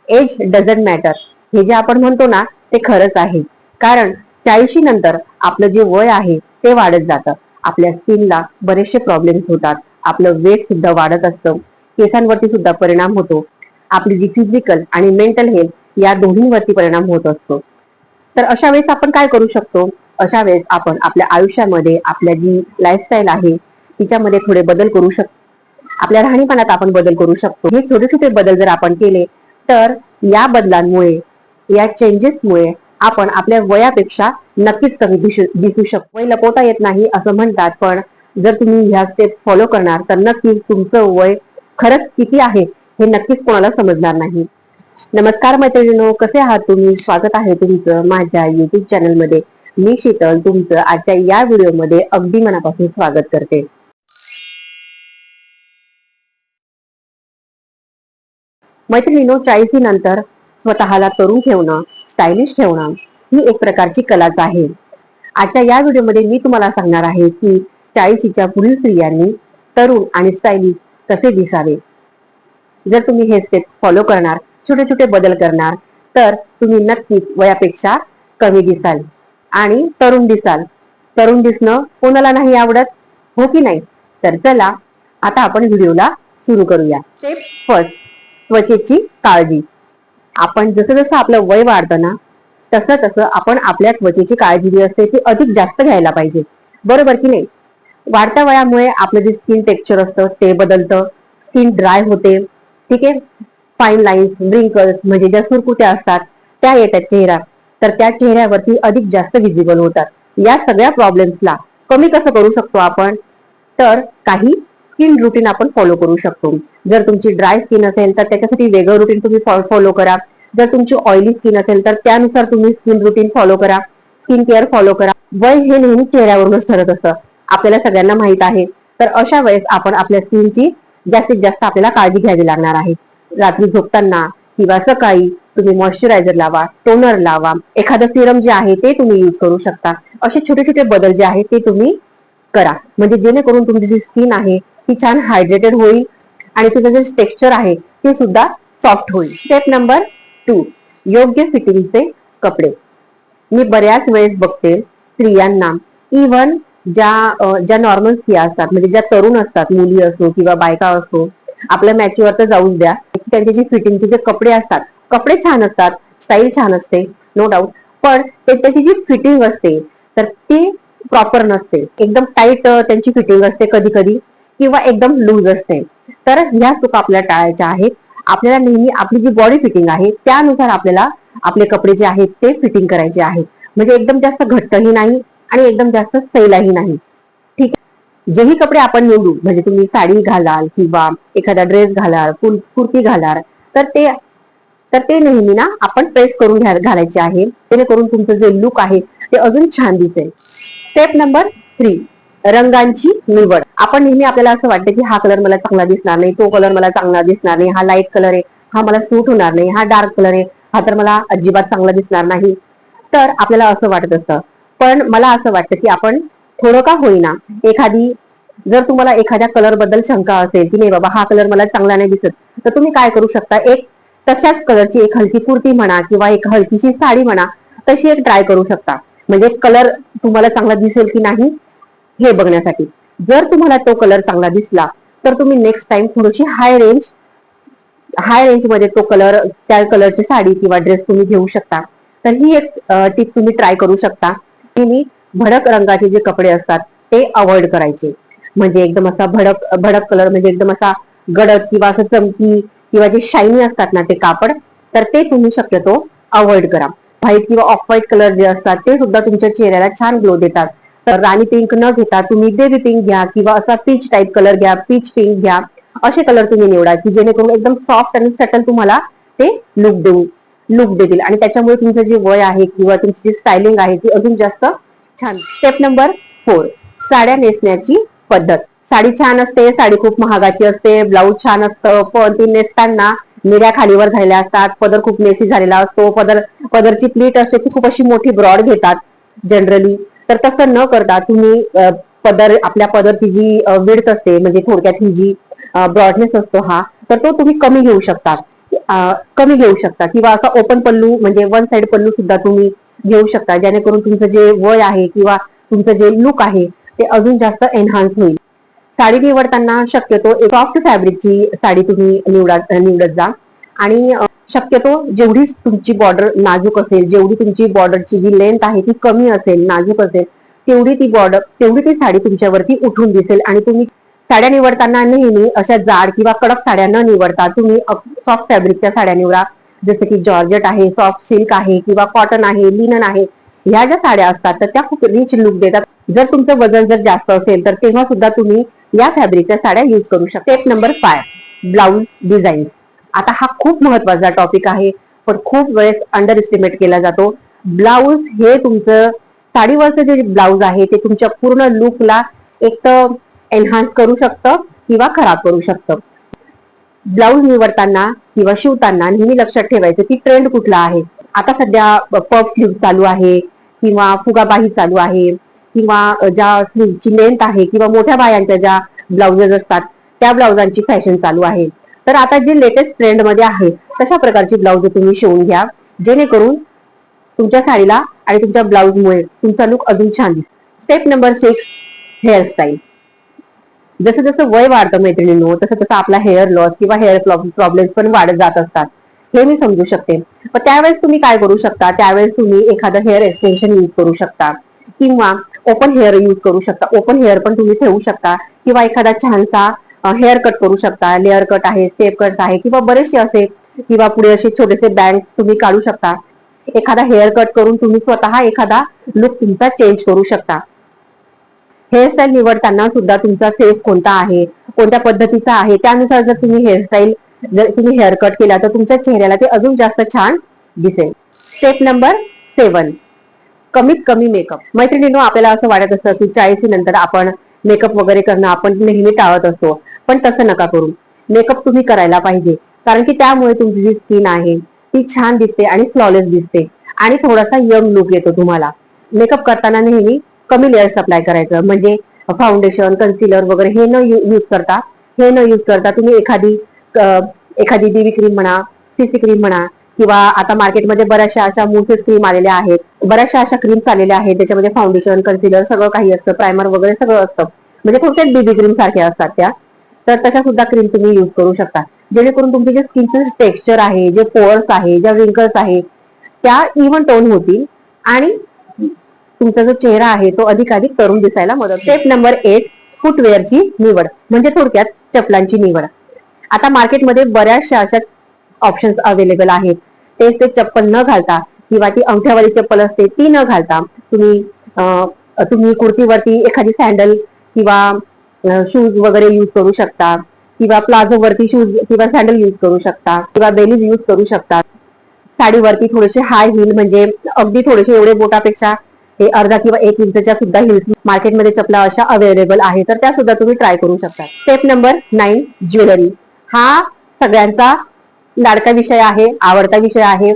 Age doesn't matter हे जे आपण म्हणतो ना ते खरंच आहे. कारण 40 नंतर आपलं जे वय आहे ते वाढत जातं. आपल्या स्किनला बरेचसे प्रॉब्लेम्स होतात. आपलं वेट सुद्धा वाढत असतं. केसांवरती सुद्धा परिणाम होतो. आपली जी फिजिकल आणि मेंटल हेल्थ या दोन्हीवरती परिणाम होत असतो. तर अशा वेळेस आपण काय करू शकतो? अशा वेळेस आपण आपल्या आयुष्यामध्ये आपल्या जी लाईफस्टाईल आहे तिच्यामध्ये थोडे बदल करू शकतो. आपल्या राहणीमानात आपण बदल करू शकतो. हे छोटे छोटे बदल जर आपण केले तर या बदलांमुळे, या चेंजेसमुळे आपण आपल्या वयापेक्षा नक्कीच कमी दिसू शकतो. वय लपवता येत नाही असं म्हणतात, पण जर तुम्ही ह्या स्टेप फॉलो करणार तर नक्कीच तुमचं वय खरंच किती आहे हे नक्कीच कोणाला समजणार नाही. नमस्कार मैत्रिणींनो, कसे आहात तुम्ही? स्वागत आहे तुमचं माझ्या युट्यूब चॅनल मध्ये. मी शीतल तुमचं आजच्या या व्हिडिओमध्ये अगदी मनापासून स्वागत करते. मैत्रिणींनो, 40 नंतर स्वतःला तरुण ठेवणं, स्टायलिश ठेवणं ही एक प्रकारची कलाच आहे. आजच्या या व्हिडिओमध्ये मी तुम्हाला सांगणार आहे की 40च्या पुढील स्त्रियांनी तरुण आणि स्टायलिश कसे दिसावे. जर तुम्ही हे स्टेप्स फॉलो करणार, छोटे छोटे बदल करणार तर तुम्ही नक्कीच वयापेक्षा कमी दिसाल आणि तरुण दिसाल. तरुण दिसणं कोणाला नाही आवडत, हो की नाही? तर चला आता आपण व्हिडिओला सुरू करूया. स्टेप फर्स्ट, त्वचेची काळजी. आपण जसं जसं आपलं वय वाढतं ना तसं तसं आपण आपल्या त्वचेची काळजी जी असते ती अधिक जास्त घ्यायला पाहिजे, बरोबर की नाही? वाढत्या वयामुळे आपलं जे स्किन टेक्स्चर असतं ते बदलतं, स्किन ड्राय होते, ठीक आहे. फाईन लाईन्स, रिंकल्स म्हणजे ज्या सुरकुत्या असतात त्या येतात चेहरा, तर त्या चेहऱ्यावरती अधिक जास्त विजिबल होतात. या सगळ्या प्रॉब्लेम्सला कमी कसं करू शकतो आपण? तर काही स्किन रुटीन आपण फॉलो करू शकतो. जर तुमची ड्राय स्किन असेल तर त्याच्यासाठी वेगळं रुटीन तुम्ही फॉलो करा. जर तुमची ऑइली स्किन असेल तर त्यानुसार तुम्ही स्किन रुटीन फॉलो करा, स्किन केअर फॉलो करा. वय हे नेहमी चेहऱ्यावरूनच ठरत असतं, आपल्याला सगळ्यांना माहित आहे. तर अशा वेळेस आपण आपल्या स्किनची जास्तीत जास्त आपल्याला काळजी घ्यावी लागणार आहे. रात्री झोपताना किंवा सकाळी तुम्ही मॉइश्चरायझर लावा, टोनर लावा, एखादं सिरम जे आहे ते तुम्ही यूज करू शकता. असे छोटे छोटे बदल जे आहेत ते तुम्ही करा, म्हणजे जेणेकरून तुमची जी स्किन आहे ती छान हायड्रेटेड होईल आणि तुझं जे टेक्स्चर आहे ते सुद्धा सॉफ्ट होईल. स्टेप नंबर 2, योग्य फिटिंगचे कपडे. मी बऱ्याच वेळेस बघते स्त्रियांना, इव्हन ज्या नॉर्मल स्त्रिया असतात, म्हणजे ज्या तरुण असतात, मुली असो किंवा बायका असो, आपल्या मॅच्युअर तर जाऊच द्या, त्यांचे जे फिटिंगचे जे कपडे असतात, कपडे छान असतात, स्टाईल छान असते, नो डाऊट, पण त्याची जी फिटिंग असते तर ती प्रॉपर नसते. एकदम टाईट त्यांची फिटिंग असते कधी कधी, किंवा एकदम लूज असते. तर ह्या चुका आपल्याला टाळायच्या आहेत. आपल्याला नेहमी आपली जी बॉडी फिटिंग आहे त्यानुसार आपल्याला आपले कपडे जे आहेत ते फिटिंग करायचे आहेत. म्हणजे एकदम जास्त घट्टही नाही आणि एकदम जास्त सैलाही नाही, ठीक आहे. जेही कपडे आपण निवडू, म्हणजे तुम्ही साडी घालाल किंवा एखादा ड्रेस घालाल, कुर्ती घालाल, तर ते नेहमी ना आपण प्रेस करून घालायचे आहे, जेणेकरून तुमचं जे लुक आहे ते अजून छान दिसेल. स्टेप नंबर 3, रंगांची निवड. आपण नेहमी आपल्याला असं वाटतं की हा कलर मला चांगला दिसणार नाही, तो कलर मला चांगला दिसणार नाही, हा लाईट कलर आहे, हा मला सूट होणार नाही, हा डार्क कलर आहे, हा तर मला अजिबात चांगला दिसणार नाही. तर आपल्याला असं वाटत असतं. पण मला असं वाटतं की आपण थोडं का होईना जर तुम्हाला एखाद्या कलर बद्दल शंका असेल की नाही बाबा हा कलर मला चांगला नाही दिसत, तर तुम्ही काय करू शकता, एक तशाच कलरची एक हलकी कुर्ती म्हणा किंवा एक हलकीशी साडी म्हणा, तशी एक ट्राय करू शकता. म्हणजे कलर तुम्हाला चांगला दिसेल की नाही हे बघण्यासाठी. जर तुम्हाला तो कलर चांगला दिसला तर तुम्ही नेक्स्ट टाइम थोडीशी हाय रेंज मध्ये तो कलर, त्या कलरची साडी किंवा ड्रेस तुम्ही घेऊ शकता. तर ही एक टिप तुम्ही ट्राय करू शकता. तुम्ही भडक रंगाचे जे कपडे असतात ते अवॉइड करायचे. म्हणजे एकदम असा भडक भडक कलर, म्हणजे एकदम असा गडद किंवा असं चमकी किंवा जे शायनी असतात ना ते कापड, तर ते तुम्ही शक्यतो अवॉइड करा. व्हाईट किंवा ऑफ व्हाईट कलर जे असतात ते सुद्धा तुमच्या चेहऱ्याला छान ग्लो देतात. तर राणी पिंक न घेता तुम्ही बेबी पिंक घ्या किंवा असा पीच टाईप कलर घ्या, पीच पिंक घ्या. असे कलर तुम्ही निवडा की जेणेकरून एकदम सॉफ्ट आणि सटल तुम्हाला ते लुक देतील आणि त्याच्यामुळे तुमचं जे वय आहे किंवा तुमची जी स्टायलिंग आहे ती अजून जास्त छान. स्टेप नंबर 4, साड्या नेसण्याची पद्धत. साडी छान असते, साडी खूप महागाची असते, ब्लाऊज छान असतं, पण ती नेसताना निऱ्या खालीवर झालेल्या असतात, पदर खूप मेसी झालेला असतो, पदरची प्लीट असते ती खूप अशी मोठी ब्रॉड घेतात जनरली. तर तसं न करता तुम्ही आपल्या पदरची जी विड्थ असते, म्हणजे थोडक्यात ही जी ब्रॉडनेस असतो हा, तर तो तुम्ही कमी घेऊ शकता. कमी घेऊ शकता, किंवा असा ओपन पल्लू म्हणजे वन साइड पल्लू सुद्धा तुम्ही घेऊ शकता, जेणेकरून तुमचं जे वय आहे किंवा तुमचं जे लुक आहे ते अजून जास्त एनहान्स होईल. साडी निवडताना शक्यतो सॉफ्ट फॅब्रिकची साडी तुम्ही निवडत जा. आणि शक्यतो जेवढी तुमची बॉर्डर नाजूक असेल, जेवढी तुमची बॉर्डरची जी लेंथ आहे ती कमी असेल, नाजूक असेल, तेवढी ती साडी तुमच्यावरती उठून दिसेल. आणि तुम्ही साड्या निवडताना नेहमी अशा जाड किंवा कडक साड्या न निवडता तुम्ही सॉफ्ट फॅब्रिकच्या साड्या निवडा. जसे की जॉर्जेट आहे, सॉफ्ट सिल्क आहे, किंवा कॉटन आहे, लिनन आहे. ह्या ज्या साड्या असतात तर त्या खूप रिच लुक देतात. जर तुमचं वजन जर जास्त असेल तर तेव्हा सुद्धा तुम्ही या फॅब्रिकच्या साड्या युज करू शकता. Step number 5, blouse design. आता हा खूप महत्वाचा टॉपिक आहे, पण खूप वेळेस अंडर एस्टिमेट केला जातो. ब्लाउज हे तुमचं साडीवरचं जे ब्लाउज आहे ते तुमच्या पूर्ण लुकला एक तर एनहान्स करू शकतं किंवा खराब करू शकतं. ब्लाउज निवडताना किंवा शिवताना नेहमी लक्षात ठेवायचं की ट्रेंड कुठला आहे. आता सध्या पफ स्लीव्ह चालू आहे, किंवा फुगाबाही चालू आहे, किंवा ज्या स्लीव्हची लेंथ आहे किंवा मोठ्या बायांच्या ज्या ब्लाउजेस असतात त्या ब्लाउजांची फॅशन चालू आहे. तर आता जे लेटेस्ट ट्रेंड मध्ये आहे तशा प्रकारची ब्लाउज तुम्ही शिवून घ्या, जेणेकरून तुमच्या साडीला आणि तुमच्या ब्लाउजमुळे तुमचा लुक अजून छान दिसेल. Step number 6, hairstyle. जसं जसं वय वाढतं मैत्रिणींनो, तसं तसं आपला हेअर लॉस किंवा हेअर प्रॉब्लेम पण वाढत जात असतात, हे मी समजू शकते. पण त्यावेळेस तुम्ही काय करू शकता, त्यावेळेस तुम्ही एखादं हेअर एक्सटेन्शन यूज करू शकता, किंवा ओपन हेअर यूज करू शकता. ओपन हेअर पण तुम्ही ठेवू शकता, किंवा एखादा छानसा हेअर कट करू शकता. लेअर कट आहे, स्टेप कट आहे, किंवा बरेचसे असे, किंवा पुढे असे छोटेसे बँग तुम्ही काढू शकता. एखादा हेअर कट करून तुम्ही स्वतः एखादा लुक तुमचा चेंज करू शकता. हेअरस्टाईल निवडताना सुद्धा तुमचा फेस कोणता आहे, कोणत्या पद्धतीचा आहे, त्यानुसार जर तुम्ही हेअर कट केला तर तुमच्या चेहऱ्याला ते अजून जास्त छान दिसेल. स्टेप नंबर 7, कमीत कमी मेकअप. मैत्रिणींनो, आपल्याला असं वाटत असतं की 40 नंतर आपण मेकअप वगैरे करणं आपण नेहमी टाळत असतो, पण तसं नका करू. मेकअप तुम्ही करायला पाहिजे, कारण की त्यामुळे तुमची जी स्किन आहे ती छान दिसते आणि फ्लॉलेस दिसते, आणि थोडासा यंग लुक येतो तुम्हाला. मेकअप करताना नेहमी कमी लेअर्स अप्लाय करायचं, म्हणजे फाउंडेशन, कन्सिलर वगैरे हे न यूज करता तुम्ही एखादी बीबी क्रीम म्हणा, सीसी क्रीम म्हणा, किंवा आता मार्केटमध्ये बऱ्याचशा अशा मोठे क्रीम आलेल्या आहेत, बऱ्याचशा अशा क्रीम्स आलेल्या आहेत त्याच्यामध्ये फाउंडेशन, कन्सिलर सगळं काही असतं, प्रायमर वगैरे सगळं असतं, म्हणजे थोडक्यात बीबी क्रीम सारख्या असतात त्या. तर तशा सुद्धा क्रीम तुम्ही युज करू शकता, जेणेकरून तुमचे जे स्किनचं टेक्स्चर आहे, जे पोअर्स आहे, ज्या रिंकल्स आहे त्या इव्हन टोन होतील, आणि तुमचा जो चेहरा आहे तो अधिकाधिक तरुण दिसायला मदत. स्टेप नंबर 8, फुटवेअरची निवड, म्हणजे थोडक्यात चपलांची निवड. आता मार्केटमध्ये बऱ्याचशा अशा ऑप्शन्स अवेलेबल आहेत. तेच ते चप्पल न घालता, किंवा ती अंगठ्यावाली चप्पल असते ती न घालता तुम्ही कुर्तीवरती एखादी सँडल किंवा शूज वगैरे यूज करू शकता, किंवा प्लाझो वरती शूज किंवा सँडल यूज करू शकता, किंवा बेलीज यूज करू शकता. साडीवरती थोडेसे हाय हिल, म्हणजे अगदी थोडेसे एवढे बोटापेक्षा हे अर्धा किंवा 1 इंचच्या सुद्धा हिल्स मार्केटमध्ये चपला अशा अवेलेबल आहे, तर त्या सुद्धा तुम्ही ट्राय करू शकता. Step number 9, jewellery. हा सगळ्यांचा लाडका विषय आहे, आवडता विषय आहे.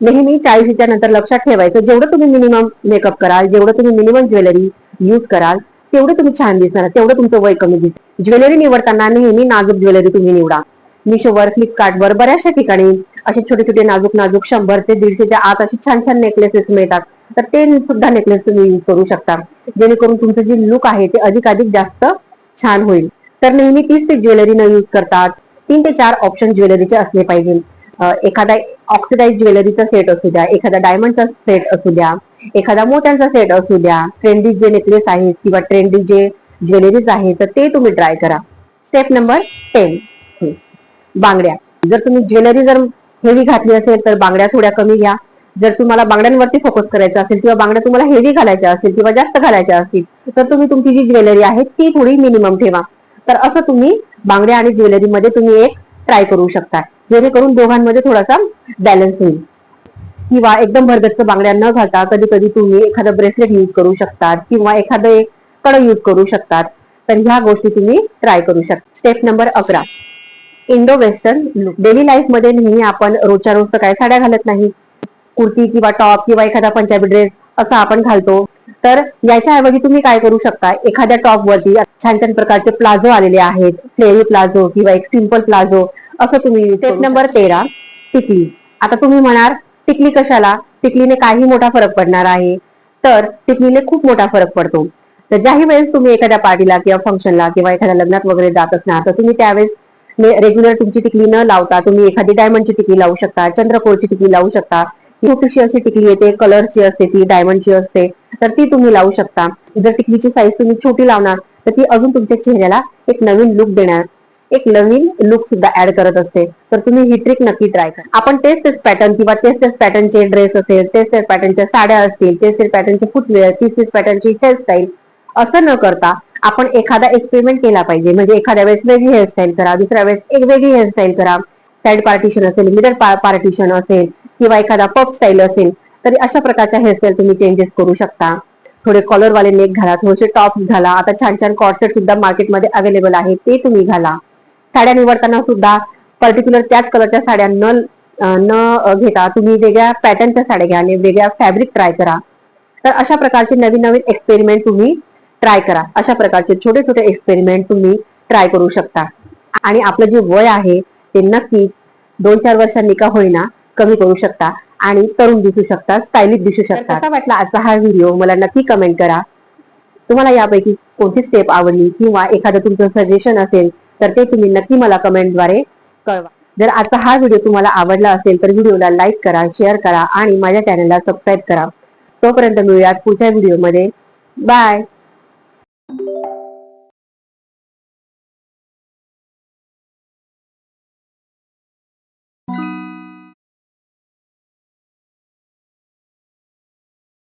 नेहमी 40च्या नंतर लक्षात ठेवायचं, जेवढं तुम्ही मिनिमम मेकअप कराल, जेवढं तुम्ही मिनिमम ज्वेलरी यूज कराल, तेवढं तुम्ही छान दिसणार, तेवढं तुमचं वय कमी दिसेल. ज्वेलरी निवडताना नेहमी नाजूक ज्वेलरी तुम्ही निवडा. मिशोवर, फ्लिपकार्टवर बऱ्याचशा ठिकाणी असे छोटे छोटे नाजूक 100 ते 150च्या आत असे छान छान नेकलेसेस मिळतात, तर ते सुद्धा नेकलेस तुम्ही यूज करू शकता, जेणेकरून तुमचं जे लुक आहे ते अधिकाधिक जास्त छान होईल. तर नेहमी 30 ते ज्वेलरी न यूज करतात 3 ते 4 ऑप्शन ज्वेलरीचे असले पाहिजे. एखादा ऑक्सिडाइज ज्वेलरीचा सेट असू द्या, एखादा डायमंडचा सेट असू द्या, एखादा मोत्यांचा सेट असू द्या, ट्रेंडी जे नेकलेस आहेत किंवा ट्रेंडी जे ज्वेलरीज आहेत तर ते तुम्ही ट्राय करा. स्टेप नंबर 10, बांगड्या. जर तुम्ही ज्वेलरी जर हेवी घातली असेल तर बांगड्या थोड्या कमी घ्या. जर तुम्हाला बांगड्यांवरती फोकस करायचा असेल, किंवा बांगड्या तुम्हाला हेवी घालायच्या असतील किंवा जास्त घालायच्या असतील, तर तुम्ही तुमची जी ज्वेलरी आहे ती थोडी मिनिमम ठेवा. तर असं तुम्ही बांगड्या आणि ज्वेलरीमध्ये तुम्ही एक ट्राय करू शकता, जेणेकरून दोघांमध्ये थोडासा बॅलन्स होईल. किंवा एकदम भरगच्च बांगड्या न घालता कधी कधी तुम्ही एखादं ब्रेसलेट यूज करू शकतात, किंवा एखादं एक कड यूज करू शकतात. तर ह्या गोष्टी तुम्ही ट्राय करू शकता. Step number 11, Indo western look. Daily life मध्ये नेहमी आपण रोजच्या रोज तर काय साड्या घालत नाही, कुर्ती किंवा टॉप किंवा एखादा पंजाबी ड्रेस असा आपण घालतो. तर याच्याऐवजी तुम्ही काय करू शकता, एखाद्या टॉप वरती छान छान प्रकारचे प्लाझो आलेले आहेत, फ्लेअरी प्लाझो किंवा एक सिंपल प्लाझो, असं तुम्ही स्टेप नंबर 13, टिकली. आता तुम्ही म्हणाल टिकली कशाला, टिकलीने काही मोठा फरक पडणार आहे, तर टिकलीने खूप मोठा फरक पडतो. तर ज्याही वेळेस तुम्ही एखाद्या पार्टीला किंवा फंक्शनला किंवा एखाद्या लग्नात वगैरे जात असणार, तर तुम्ही त्यावेळेस रेग्युलर तुमची टिकली न लावता तुम्ही एखादी डायमंडची टिकली लावू शकता, चंद्रकोरची टिकली लावू शकता. छोटीशी अशी टिकली येते, कलरची असते, ती डायमंडची असते, तर ती तुम्ही लावू शकता. जर टिकलीची साईज तुम्ही छोटी लावणार तर ती अजून तुमच्या चेहऱ्याला एक नवीन लुक देणार, एक नवीन लुक सुद्धा ऍड करत असते. तर तुम्ही ही ट्रिक नक्की ट्राय करा. आपण तेच पॅटर्न किंवा तेच पॅटर्नचे ड्रेस असेल, तेच पॅटर्नच्या साड्या असतील, तेच पॅटर्नचे फुटवेअर, तीच पॅटर्नची हेअरस्टाईल, असं न करता आपण एखादा एक्सपेरिमेंट केला पाहिजे. म्हणजे एखाद्या वेळेस वेगळी हेअरस्टाईल करा, दुसऱ्या वेळेस एक वेगळी हेअरस्टाईल करा, साइड पार्टिशन असेल, मिडल पार्टिशन असेल किंवा एखादा पफ स्टाईल असेल, तरी अशा प्रकारच्या हेअरस्टाईल तुम्ही चेंजेस करू शकता. थोडे कॉलरवाले नेक घाला, थोडेसे टॉप घाला. आता छान छान कॉर्सेट सुद्धा मार्केटमध्ये अवेलेबल आहे, ते तुम्ही घाला. साड्या निवडताना सुद्धा पर्टिक्युलर त्याच कलरच्या साड्या न घेता तुम्ही वेगळ्या पॅटर्नच्या साड्या घ्या आणि वेगळ्या फॅब्रिक ट्राय करा. तर अशा प्रकारचे नवीन नवीन एक्सपेरिमेंट तुम्ही ट्राय करा. अशा प्रकारचे छोटे छोटे एक्सपेरिमेंट तुम्ही ट्राय करू शकता. आणि आपलं जे वय आहे ते नक्की 2-4 वर्षांनी का होईना कमी करू शकता आणि तरुण दिसू शकता, स्टायलिश दिसू शकता. कसा वाटला आजचा हा व्हिडिओ मला नक्की कमेंट करा. तुम्हाला यापैकी कोणती स्टेप आवडली किंवा एखादं तुमचं सजेशन असेल तर ते तुम्ही नक्की मला कमेंटद्वारे कळवा. जर आजचा हा व्हिडिओ तुम्हाला आवडला असेल तर व्हिडिओला लाईक करा, शेअर करा आणि माझ्या चॅनलला सबस्क्राईब करा. तोपर्यंत मिळूयात पुढच्या व्हिडिओमध्ये. बाय.